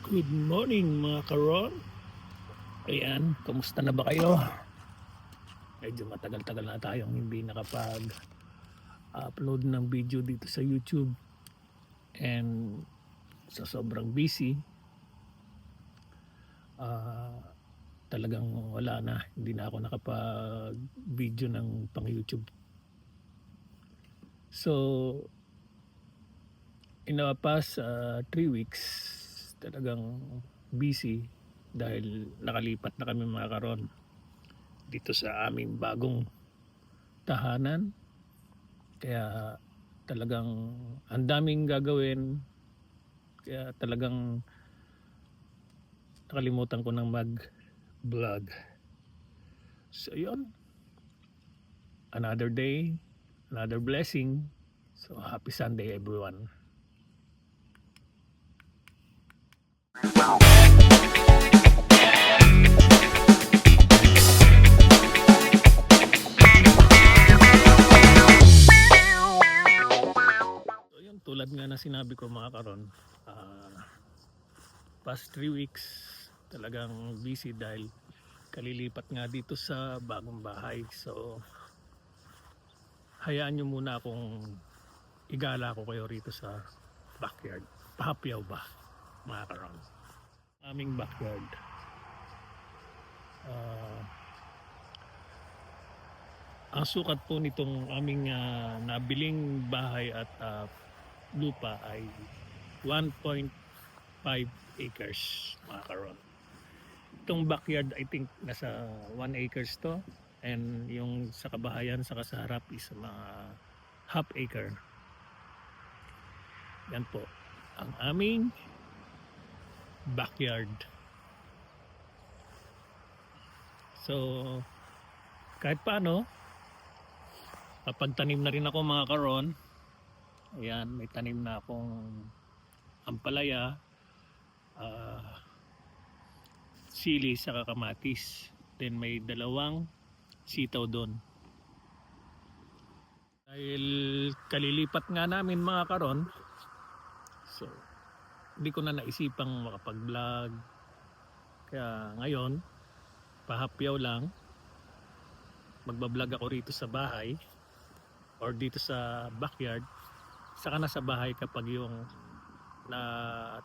Good morning mga karon. Ayan, kamusta na ba kayo? Medyo matagal-tagal na tayong hindi nakapag-upload ng video dito sa YouTube. And sa sobrang busy, talagang wala na. Hindi na ako nakapag-video ng pang YouTube. So, in the past 3 weeks, talagang busy dahil nakalipat na kami mga karon dito sa aming bagong tahanan. Kaya talagang ang daming gagawin. Kaya talagang nakalimutan ko ng mag-vlog. So yun, another day, another blessing. So happy Sunday everyone. So yun, tulad nga na sinabi ko mga karon, past 3 weeks talagang busy dahil kalilipat nga dito sa bagong bahay. So hayaan nyo muna akong igala ko kayo rito sa backyard. Pahapyaw ba mga karon? Aming backyard. Ang sukat po nitong aming nabiling bahay at lupa ay 1.5 acres mga karon. Itong backyard I think nasa 1 acres to, and yung sa kabahayan sa harap is mga half acre. Yan po ang aming backyard. So kahit paano, kapag tanim na rin ako mga karon, ayan, may tanim na akong ampalaya, sili sa kamatis, then may dalawang sitaw doon. Dahil kalilipat nga namin mga karon, so hindi ko na naisipang makapag-vlog. Kaya ngayon, pahapyaw lang, magbablog ako rito sa bahay or dito sa backyard. Saka na sa bahay kapag yung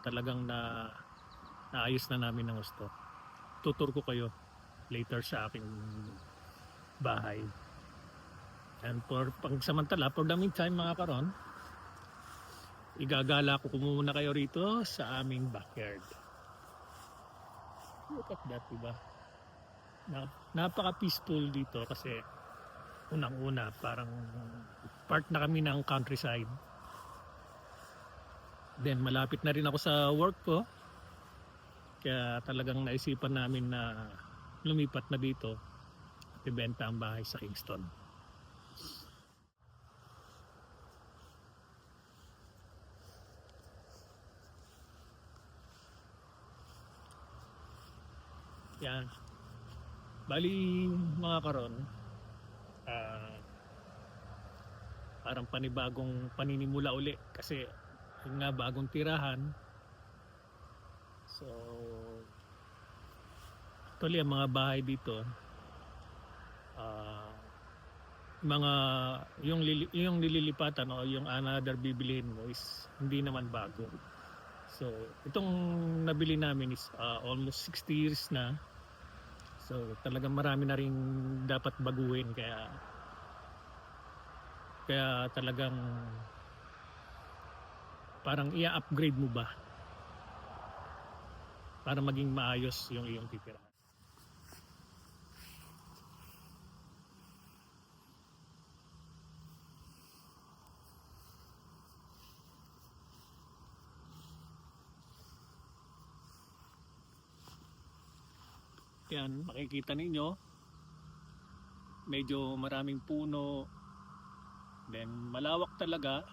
talagang naayos na namin ng gusto. Tutur ko kayo later sa aking bahay. And for pagsamantala, for the meantime mga karon, igagala ko muna kayo rito sa aming backyard. Look at that, diba? Napaka peaceful dito kasi unang-una parang part na kami ng countryside. Then malapit na rin ako sa work ko. Kaya talagang naisipan namin na lumipat na dito at ibenta ang bahay sa Kingston. Yan. Bali mga karon, parang panibagong paninimula uli kasi yun nga, bagong tirahan. So actually ang mga bahay dito, mga yung nililipatan o yung another bibilihin mo is hindi naman bago. So itong nabili namin is almost 60 years na. So talagang marami na rin dapat baguhin, kaya talagang parang i-upgrade mo ba para maging maayos yung iyong titirahan. Yan, makikita ninyo medyo maraming puno, then malawak talaga,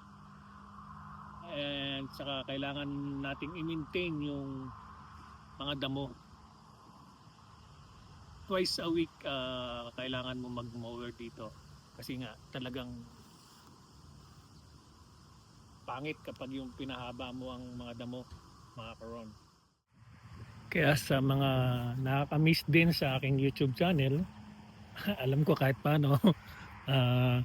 and saka kailangan nating i-maintain yung mga damo. Twice a week kailangan mo mag-mower dito kasi nga talagang pangit kapag yung pinahaba mo ang mga damo mga karon. Kaya sa mga nakaka-miss din sa aking YouTube channel, alam ko kahit paano, ah,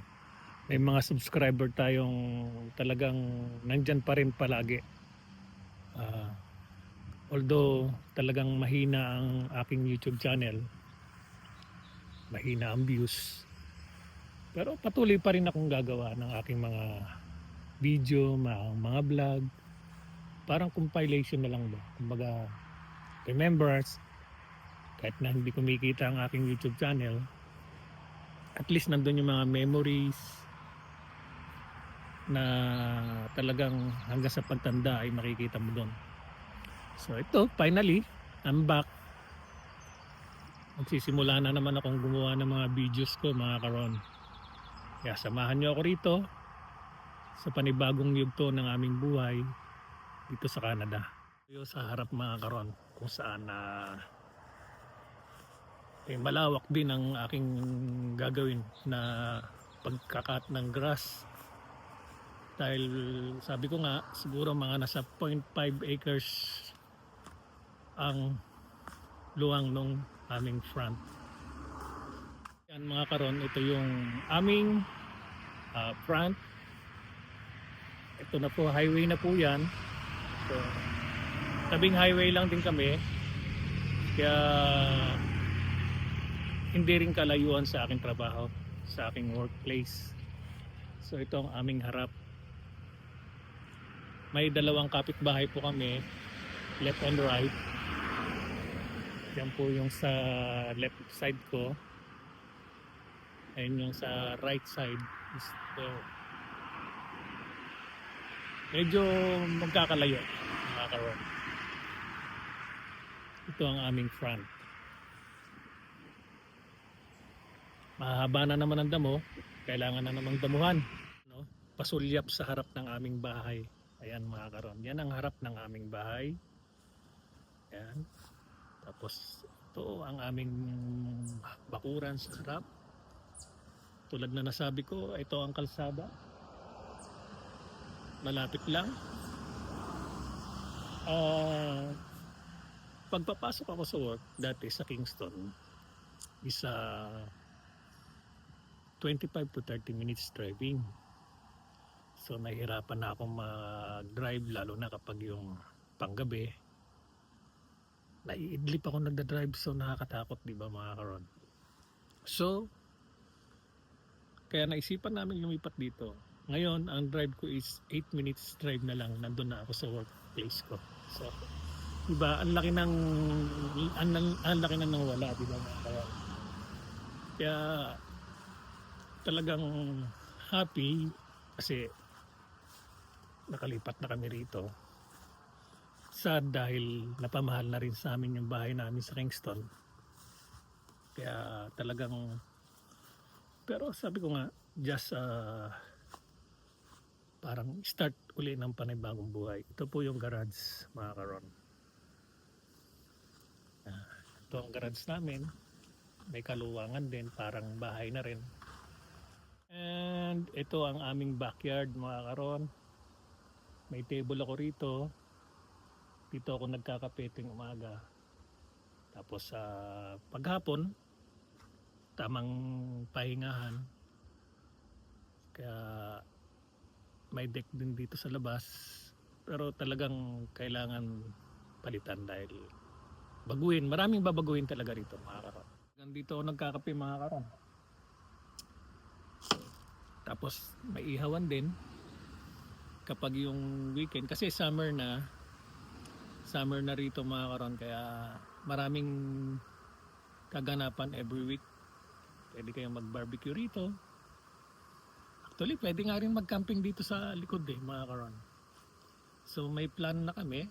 may mga subscriber tayong talagang nandyan pa rin palagi. Ah, although talagang mahina ang aking YouTube channel, mahina ang views, pero patuloy pa rin akong gagawa ng aking mga video, mga vlog, parang compilation na lang ba. Kumbaga, remembrance, kahit na hindi kumikita ang aking YouTube channel, at least nandun yung mga memories na talagang hanggang sa pagtanda ay makikita mo doon. So ito, finally, I'm back. Magsisimula na naman akong gumawa ng mga videos ko, mga karon. Kaya samahan nyo ako rito sa panibagong yugto ng aming buhay dito sa Canada. Ito sa harap, mga karon, kung saan malawak din ang aking gagawin na pagkakat ng grass. Dahil sabi ko nga, siguro mga nasa 0.5 acres ang luwang nung aming front. Yan mga karon, ito yung aming front. Ito na po, highway na po yan. So, tabing highway lang din kami. Kaya hindi rin kalayuan sa aking trabaho, sa aking workplace. So ito ang aming harap. May dalawang kapitbahay po kami, left and right. Yan po yung sa left side ko. Ayun yung sa right side is there. Medyo magkakalayo, mga karon. Ito ang aming front. Mahaba na naman ang damo, kailangan na namang damuhan, no? Pasulyap sa harap ng aming bahay. Ayan mga karon, yan ang harap ng aming bahay. Ayan. Tapos ito ang aming bakuran sa harap. Tulad na nasabi ko, ito ang kalsada. Malapit lang. Pagpapasok ako sa work dati sa Kingston, isa 25 to 30 minutes driving. So nahihirapan na akong mag-drive, lalo na kapag yung panggabi. Naiidlip ako nagda-drive, so nakakatakot, di ba mga karon? So kaya naisipan namin lumipat dito. Ngayon ang drive ko is 8 minutes drive na lang, nandun na ako sa workplace ko. So diba, ang laki na nawala, di ba mga karon? Kaya talagang happy kasi nakalipat na kami rito. Sad dahil napamahal na rin sa amin yung bahay namin sa Kingston. Kaya talagang, pero sabi ko nga, just parang start uli ng panibagong buhay. Ito po yung garage, mga karon. Ito ang garage namin. May kaluwangan din, parang bahay na rin. And ito ang aming backyard, mga karon. May table ako rito. Dito ako nagkakape tuwing umaga. Tapos sa paghapon, tamang pahingahan. Kaya may deck din dito sa labas. Pero talagang kailangan palitan dahil baguhin. Maraming babaguhin talaga rito, mga karon. Dito ako nagkakape, mga karon. Tapos may ihawan din kapag yung weekend, kasi summer na rito, mga karon, kaya maraming kaganapan every week. Pwede kayong mag-barbecue rito. Actually pwede nga rin mag-camping dito sa likod mga karon. So may plan na kami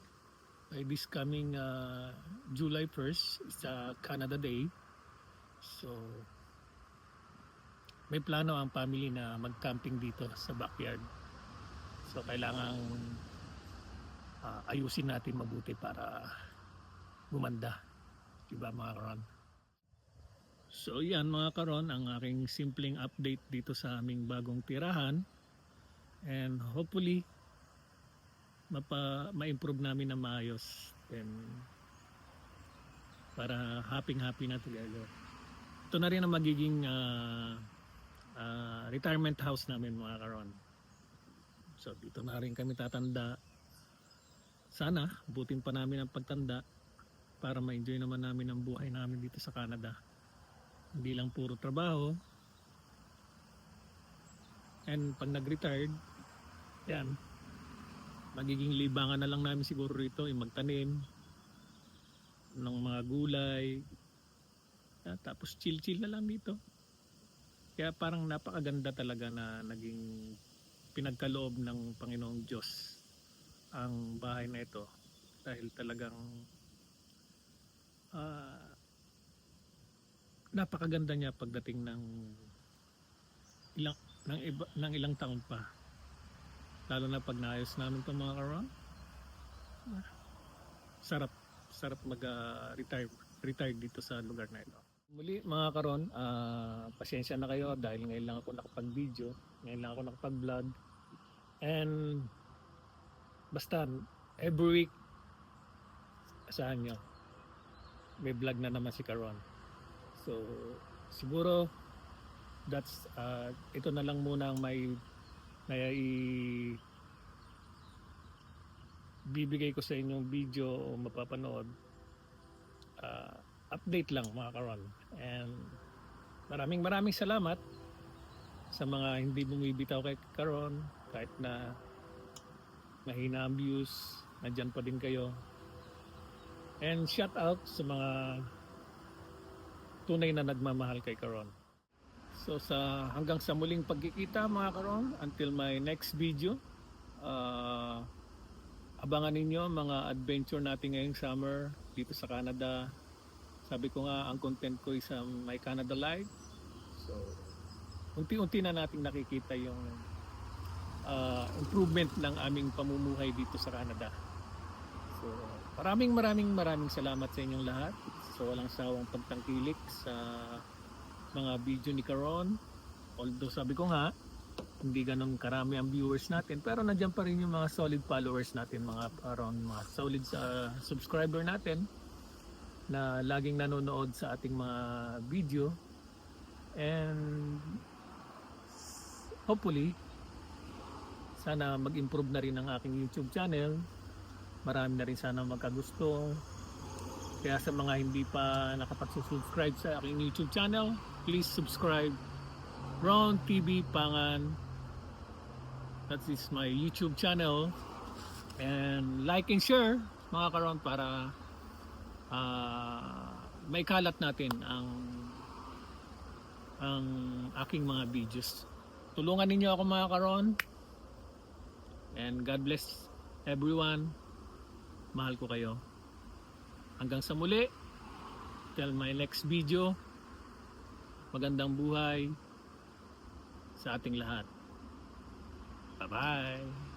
by this coming July 1st, it's a Canada Day. So may plano ang family na mag-camping dito sa backyard. So kailangan ayusin natin mabuti para gumanda, diba mga karon? So yan mga karon, ang aking simpleng update dito sa aming bagong tirahan, and hopefully ma-improve namin na maayos. Then para happy na together. Ito na rin ang magiging retirement house namin mga karon. So dito na rin kami tatanda. Sana butin pa namin ang pagtanda para ma-enjoy naman namin ang buhay namin dito sa Canada. Hindi lang puro trabaho. And pag nag-retired, yan, magiging libangan na lang namin siguro rito yung magtanim ng mga gulay. Tapos chill na lang dito. Kaya parang napakaganda talaga na naging pinagkaloob ng Panginoong Diyos ang bahay na ito. Dahil talagang napakaganda niya pagdating ng ilang taon pa. Lalo na pag naayos namin itong mga karon. Sarap mag-retire dito sa lugar na ito. Muli mga karon, pasensya na kayo dahil ngayon lang ako nakapag-video, ngayon lang ako nakapag-vlog. And basta every week asahan nyo may vlog na naman si Karon. So siguro that's ito na lang muna ang may bibigay ko sa inyong video o mapapanood. Update lang mga karon. And maraming salamat sa mga hindi bumibitaw kay Karon kahit na mahina ang views, nandyan pa din kayo. And shout out sa mga tunay na nagmamahal kay Karon. So hanggang sa muling pagkikita mga karon, until my next video, abangan ninyo mga adventure natin ngayong summer dito sa Canada. Sabi ko nga, ang content ko is my Canada Life. So unti-unti na nating nakikita yung improvement ng aming pamumuhay dito sa Canada. So maraming salamat sa inyong lahat sa walang sawang pagtangkilik sa mga video ni Karon. Although sabi ko nga, hindi ganun karami ang viewers natin, pero nandiyan pa rin yung mga solid followers natin, mga Karon, mga solid subscriber natin na laging nanonood sa ating mga video. And hopefully sana mag-improve na rin ang aking YouTube channel. Marami na rin sana magkagusto. Kaya sa mga hindi pa nakapag-subscribe sa aking YouTube channel, please subscribe. Ron TV Pangan. That is my YouTube channel. And like and share mga karon para may kalat natin ang aking mga videos. Tulungan ninyo ako mga karon. And God bless everyone. Mahal ko kayo. Hanggang sa muli. Till my next video. Magandang buhay sa ating lahat. Bye-bye.